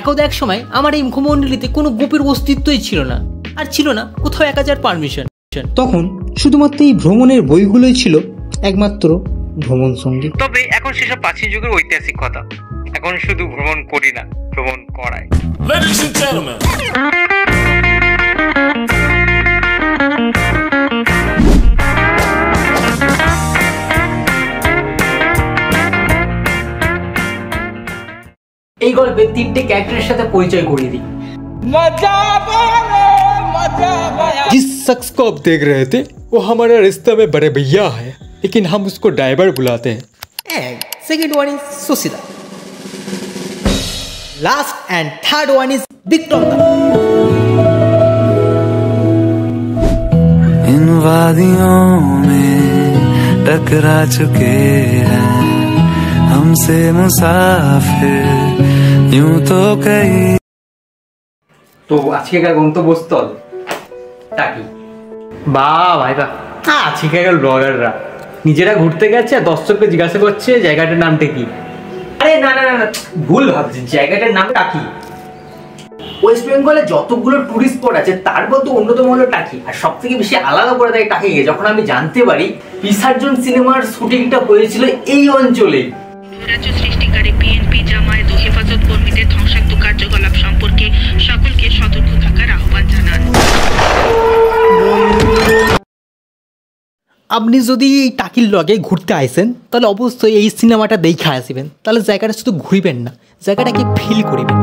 একদা এক সময় আমার এই মুখমণ্ডলীতে কোনো গোপের অস্তিত্বই ছিল না, আর ছিল না কোথাও 1000 পারমিশন। তখন শুধুমাত্র এই ভ্রমণের বইগুলোই ছিল একমাত্র ভ্রমণ সঙ্গী। তবে এখন সেসব প্রাচীন যুগের ঐতিহাসিক কথা, এখন শুধু ভ্রমণ করি না, ভ্রমণ করাই। Ladies and gentlemen. এই গল্পে 3টে ক্যারেক্টারের সাথে পরিচয় করিয়ে দিই। जिस शख्स को आप देख रहे थे वो हमारा रिश्ता में बड़े भैया है, लेकिन हम उसको ड्राइवर बुलाते हैं। And second one is Susila. Last and third one is Vikram. इन वादियों में टकरा चुके हैं हमसे मुसाफिर यूं तो कई। তো আজকেকার গন্তব্যস্থল টাকি। বাহ ভাই বাহ, আজকেকার ব্লগাররা নিজেরা ঘুরতে গেছে আর দর্শককে জিজ্ঞাসা করছে জায়গাটার নামটা কি। আরে না না না, ভুল ভাবছি, জায়গাটার নাম টাকি। ওয়েস্ট বেঙ্গলে যতগুলো টুরিস্ট স্পট আছে তার মধ্যে অন্যতম হলো টাকি। আর সব থেকে বেশি আলাদা করে দেয় টাকিকে যখন আমি জানতে পারি বিসর্জন সিনেমার শুটিংটা হয়েছিল এই অঞ্চলেই। রাজ্য সৃষ্টিকারী বিএনপি জামায়াত ও হেফাজত কর্মীদের ধ্বংসাত্মক কার্যকলাপ সম্পর্কে সকলকে সতর্ক থাকার আহ্বান জানান। আপনি যদি এই টাকির লগে ঘুরতে আইসেন তাহলে অবশ্যই এই সিনেমাটা দেখে আসবেন, তাহলে জায়গাটা শুধু ঘুরবেন না, জায়গাটাকে ফিল করবেন।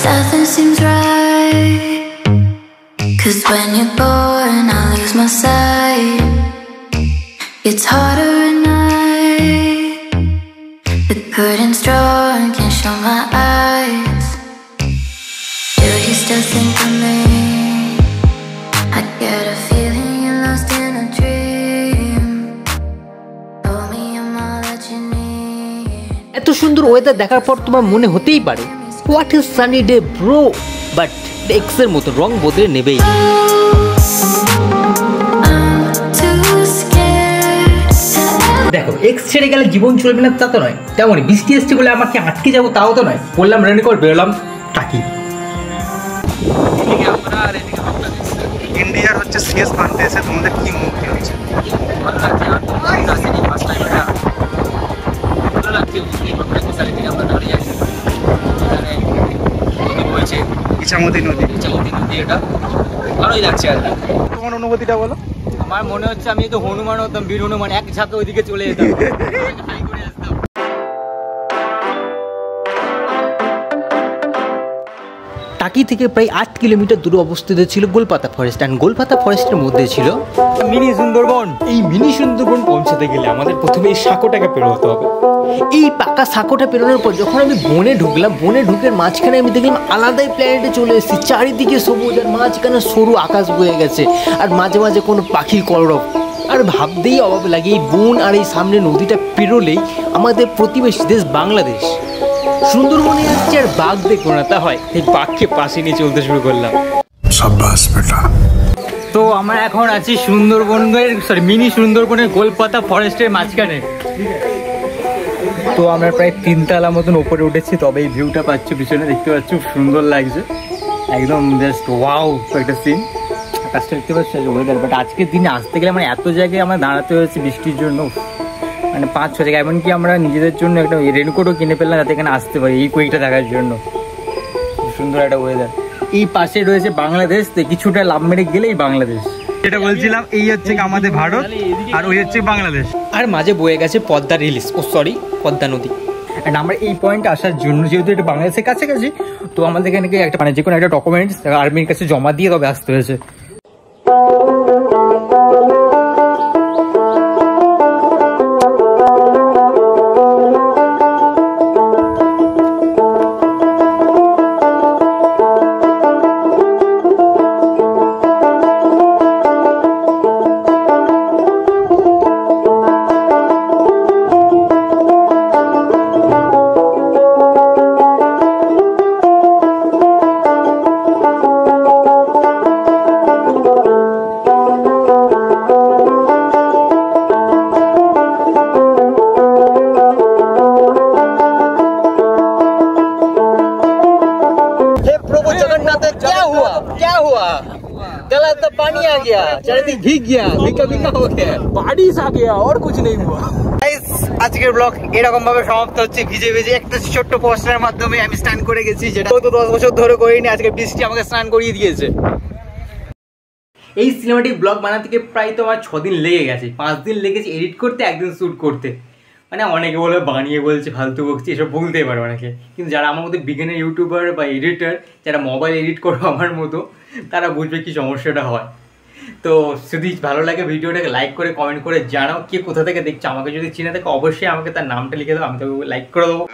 Nothing seems right, 'cause when you're born I lose my sight. It's harder at night, the curtain's drawn, can't show my eyes. Do you still think of me? I get a feeling you're lost in a dream. Told me I'm all that you need. এত সুন্দর weather দেখার পর তোমার মনে হতেই পারে what is sunny day bro, but এক্সের মতো রং বদলে নেবেই। দেখো এক্স ছেড়ে গেলে জীবন চলবে না তা তো নয়, তেমনই বৃষ্টি এসছে বলে আমাকে আটকে যাবো তাও তো নয়। বললাম রেনিকর, বেরোলাম টাকি। ইন্ডিয়ার হচ্ছে শেষ প্রান্তে এসে তোমাদের কি মুখ হয়েছে? ইছামতি নদী, এটা ভালোই লাগছে। আর তোমার অনুভূতিটা বলো। আমার মনে হচ্ছে আমি তো হনুমান হতাম, বীর হনুমান, এক ঝাঁকে ওইদিকে চলে যেতাম। টাকি থেকে প্রায় 8 কিলোমিটার দূরে অবস্থিত ছিল গোলপাতা ফরেস্ট, আর গোলপাতা ফরেস্টের মধ্যে ছিল মিনি সুন্দরবন। এই মিনি সুন্দরবন পৌঁছাতে গেলে আমাদের প্রথমে এই সাঁকোটাকে পেরোতে হবে। এই পাকা সাঁকোটা পেরোনোর পর যখন আমি বনে ঢুকলাম, বনে ঢুকের মাঝখানে আমি দেখলাম আলাদাই প্ল্যানেটে চলে এসেছি। চারিদিকে সবুজ, আর মাঝখানে সরু আকাশ বয়ে গেছে, আর মাঝে মাঝে কোনো পাখির কলরব। আর ভাবতেই অভাব লাগে এই বন আর এই সামনে নদীটা পেরোলেই আমাদের প্রতিবেশী দেশ বাংলাদেশ। সুন্দরবনে আসছে আর বাঘ দেখবো না তা হয়, এই বাঘকে পাশে নিয়ে চলতে শুরু করলাম। তো আমরা এখন আছি সুন্দরবনের মিনি সুন্দরবনের গোলপাতা ফরেস্টের মাঝখানে। তো আমরা প্রায় 3 তলা মতন উপরে উঠেছি, তবে এই ভিউটা পাচ্ছি পিছনে, দেখতে পাচ্ছি খুব সুন্দর লাগছে একদম, জাস্ট ওয়াও একটা সিন। আকাশটা দেখতে পাচ্ছি, ওয়েদার। বাট আজকের দিনে আসতে গেলে মানে এত জায়গায় আমরা দাঁড়াতে হয়েছে বৃষ্টির জন্য, মানে 5-6 জায়গায়। এমনকি আমরা নিজেদের জন্য একটা রেনকোটও কিনে ফেললাম যাতে এখানে আসতে পারি এই কুইকটা দেখার জন্য। খুব সুন্দর একটা ওয়েদার। এই পাশে রয়েছে বাংলাদেশ, তো কিছুটা লাভ মেরে গেলেই বাংলাদেশ। যেটা বলছিলাম, এই হচ্ছে আমাদের ভারত আর ওই হচ্ছে বাংলাদেশ, আর মাঝে বয়ে গেছে পদ্মা রিলিজ, পদ্মা নদী। অ্যান্ড আমরা এই পয়েন্টে আসার জন্য যেহেতু এটা বাংলাদেশের কাছাকাছি, তো আমাদের এখানে একটা মানে যে কোনো একটা ডকুমেন্টস আর্মির কাছে জমা দিয়ে তবে আসতে হয়েছে। गला तो पानी आ गया, चारिदिक भीग गया, ভিকা ভিকা हो गया, बारिश आ गया और कुछ नहीं हुआ। গাইস আজকের ব্লগ এরকম ভাবে সমাপ্ত হচ্ছে, ভিজে ভিজে একটা ছোট্ট পোস্টারের মাধ্যমে আমি স্নান করে গেছি, যেটা তো 10 বছর ধরে করিনি, আজকে বৃষ্টি আমাকে স্নান করিয়ে দিয়েছে। এই সিনেমাটিক ব্লগ বানাতে থেকে প্রায় তো আমার 6 দিন লেগে গেছে, 5 দিন লেগেছে এডিট করতে, একদিন শ্যুট করতে। মানে অনেকে বলে বানিয়ে বলছে, ফালতু বকছি, এসব বলতেই পারে অনেকে, কিন্তু যারা আমার মতো বিজ্ঞানের ইউটিউবার বা এডিটার, যারা মোবাইল এডিট করো আমার মতো, তারা বুঝবে কি সমস্যাটা হয়। তো যদি ভালো লাগে ভিডিওটাকে লাইক করে কমেন্ট করে জানাও কে কোথা থেকে দেখছো। আমাকে যদি চিনে থাকে অবশ্যই আমাকে তার নামটা লিখে দাও, আমি তো লাইক করে দেবো।